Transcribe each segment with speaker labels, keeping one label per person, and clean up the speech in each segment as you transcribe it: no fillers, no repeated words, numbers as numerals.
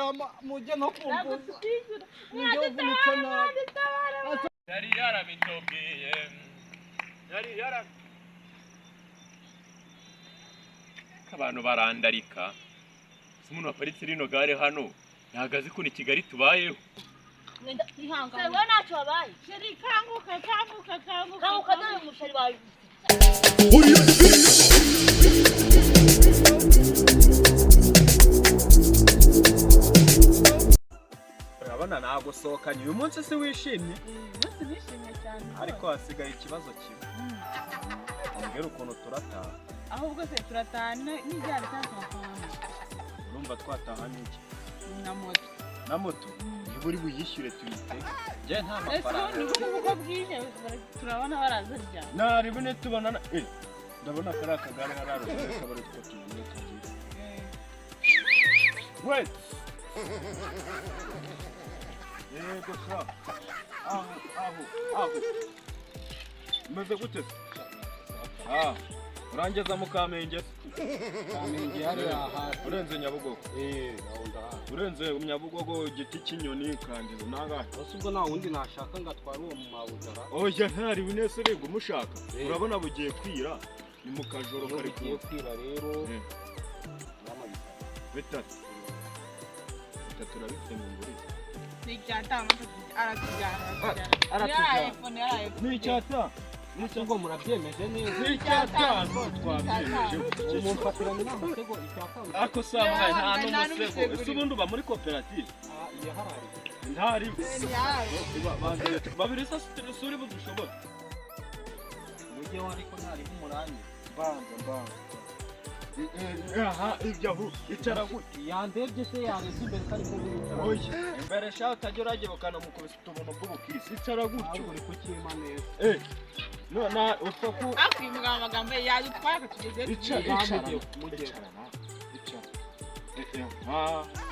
Speaker 1: yama mujye no kumbuza nijye uvunitse nabi
Speaker 2: yari yarabitubwiye yari abantu barandarika umuntu waparitse rino gare hano yahagaze ko ni Kigali tubayeho
Speaker 3: sewe ntacyo wabaye sheri kanguka dore umusheri wawe
Speaker 1: urabona nagusohokanye uyu munsi si wishimye
Speaker 3: umunsi nishimye cyane
Speaker 1: ariko hasigaye ikibazo kimwe mbwira ukuntu turataha
Speaker 3: ahubwo se turatahana n'ijyana cyangwa
Speaker 1: urumva twataha n'iki
Speaker 3: na moto
Speaker 1: niba uri buyishyure tuyite njye nta mafaranga
Speaker 3: uko bwije turabona baraza ryane
Speaker 1: nari bune tubonana ndabona kari akagare hararo kabari two tubone kagiye wait yego sa aho meze gute urangeza mu Kamenge hari aha urenze Nyabugogo urenze Nyabugogo giti cy'inyoni kangizo nangahe ubwo nta wundi nashaka ngatwara uwo mu mabuzara oya ntari binese rego umushaka urabona bugiye kwira ni mu kajoro kari kwira rero bitatu turabifite mu nguri
Speaker 3: n'icyatama
Speaker 1: n'icyata niki ngo murabyemeje neza n'icyatano twabyemeje umumfatiranye n'amasego icyatano ako saba nta n'umusego ese ubundi uba muri koperative iya harari ntari babiri se suri budushobora mujye ariko ntari nk'umurangi mbanga aha ibyaho icara gute yandebye se yarese imbere kari kubicara oya imbere sha utajya uragibukana mu kubita ubuntu bw'ubukisi icara gutyo uri kukima neza nona ufaku
Speaker 3: akwimuga amagambo yaje twaya kutugeze
Speaker 1: icara mugera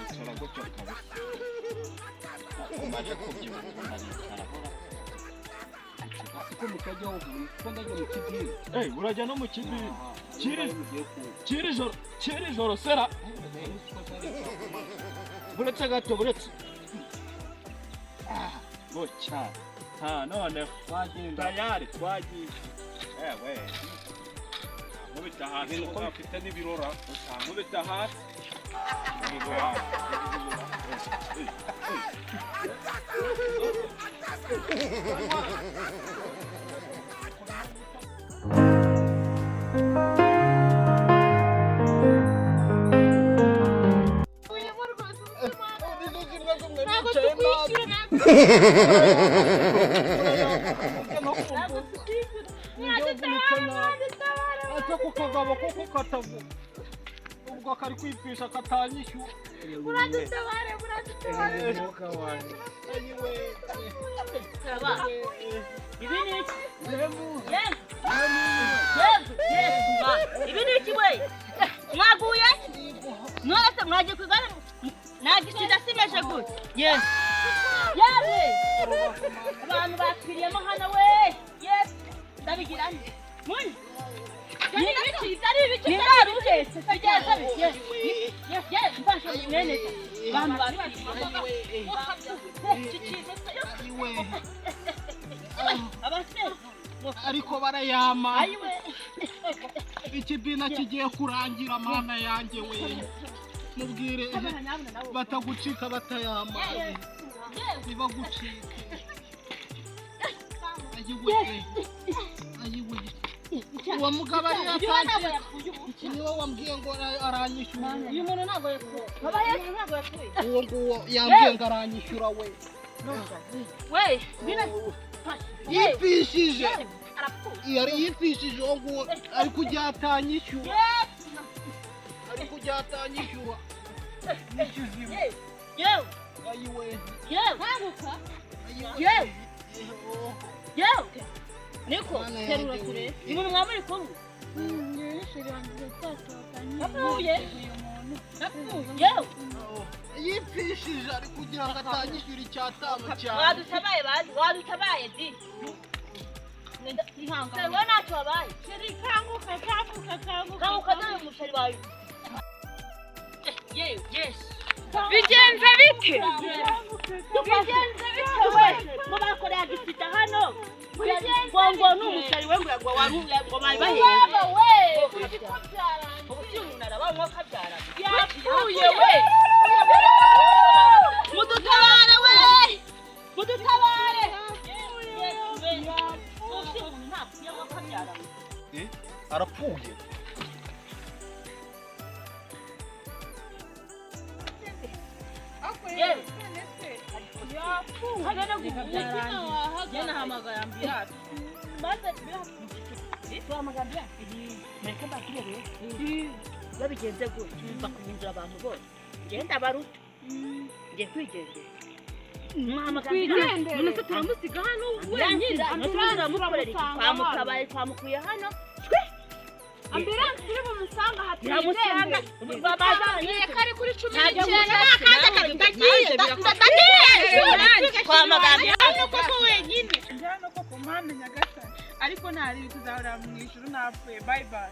Speaker 1: icara gutyo kabisa umaje kubyibuka ndaricara ko mukajya ho ko ndajya mu kibiri urajya no mu kibiri kiri joro sera buretse gato buretse bocha none tayari twagiye mubita hasi ko bafite n'ibirora mubita hasi Ako kagabo ko katavu ubwo kari kwipisha katanyishyu
Speaker 3: buradutabare
Speaker 1: moka wanjye
Speaker 3: saba ibi ni iki ibi ni iki we mwaguye none se mwagiye kwigana nagisida simeje gute yes abantu bakiriyemo hano we yes ndabigira nti muni ni ibiki ndarubese tugeza yes mfasha mwene abantu abase ariko barayama ikibina kigiye kurangira mana yanjye we mubwire batagucika batayama niba gucika ayiwe uwo mugabo ari yatangiye niwe wambwiye ngo aranyishyura uyu muntu ntabwo yakuye uwo nguwo yambwiye ngo aranyishyura we yipfishije yari yipfishije uwo nguwo ari kujya atanyishyura n'ikizimu ayiwe niko terura kure umuntu mwamuri kumwe sheri wanjye twasohokanye yipfishije ari kugira ngo atanyishyura icyatamo cyane wadutabaye di sewe ntacyo wabaye sheri kanguka dore umusheri wawe yes
Speaker 4: bigenze bite we ngo bakoreye agisita hano ngo n'umusari we ngo warunga ngo bayibahe we ubuti umuntu arabanywa kabyara yapfuye we mudutabare we mudutabare ubuti umuntu ntabwo yanywa kabyara
Speaker 1: arapfuye
Speaker 4: babigenze gutya bakunyinjira abantu bose ngenda baruta ngiye kwigendera
Speaker 5: twigendere none se turamusiga hano wenyine
Speaker 4: turamukorera iki twamukabaye twamukuye hano
Speaker 5: ambulance iri bumusanga
Speaker 4: turamusanga
Speaker 5: hatwigendere kari kuri 19
Speaker 4: kwa magambya hano koko wenyine
Speaker 5: njyana ko ku mpande Nyagasani ariko ntari kuzahora mu ijuru napfuye bye bye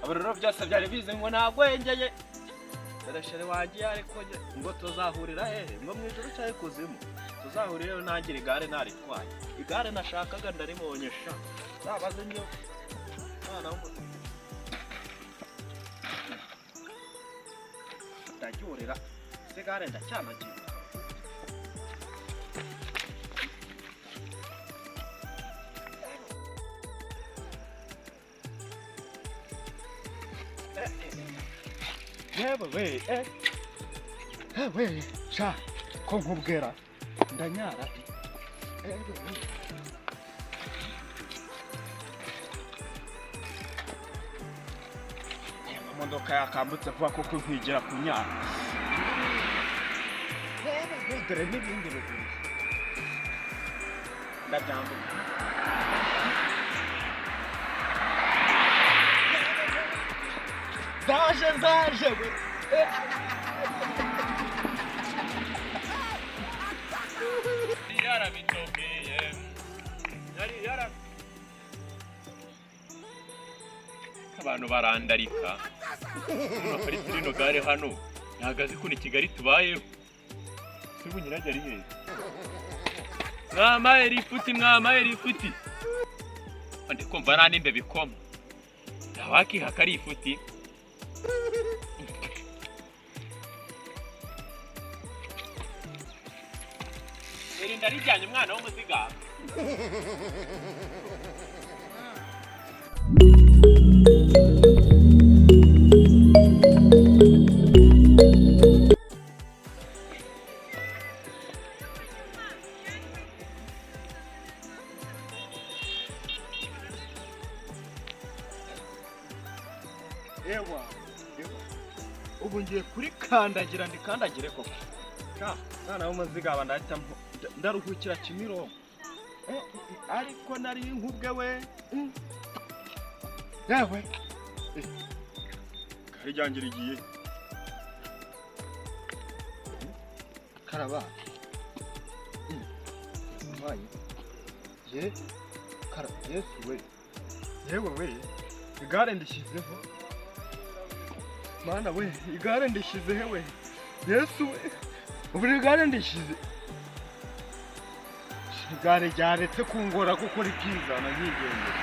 Speaker 1: abarero byose byari bize ngo nagwengeye darashere wagiye ariko ngo tuzahurira hehe ngo mwijuru cyaye kuzimu tuzahurira nangira igare naritwaye igare nashakaga ndarimonyesha zabaze nyo mwana w'umuntu ndajyorera sigare ndacyanagiye we sha ko nkubwera ndanyara imodoka yakambutse vuba kuko nkwigera kunyara dore n'ibindi bibiri ndabyambuka zaje we
Speaker 2: abantu barandarika baparitse rino gare hano nagaze ko ni Kigali tubayeho sibu nyirajya ari heza mwamaye rifuti ande kumva nani mbe bikoma dawaki hakari ifuti erinda rijyanye umwana w'umuziga
Speaker 1: ewa ubu ngiye kuri kandagira ndikandagire koko mwana w'umuziga aba ndahita ndaruhukira Kimironko ariko nari nkubwe we yewe kari ryangira igiye karaba mbaye ye kara Yesu we yewe we igare ndishyizeho mana we igare ndishyizeho we Yesu we ubu igare ndishyize igare ryaretse kungora gukora ibyizana nyigendera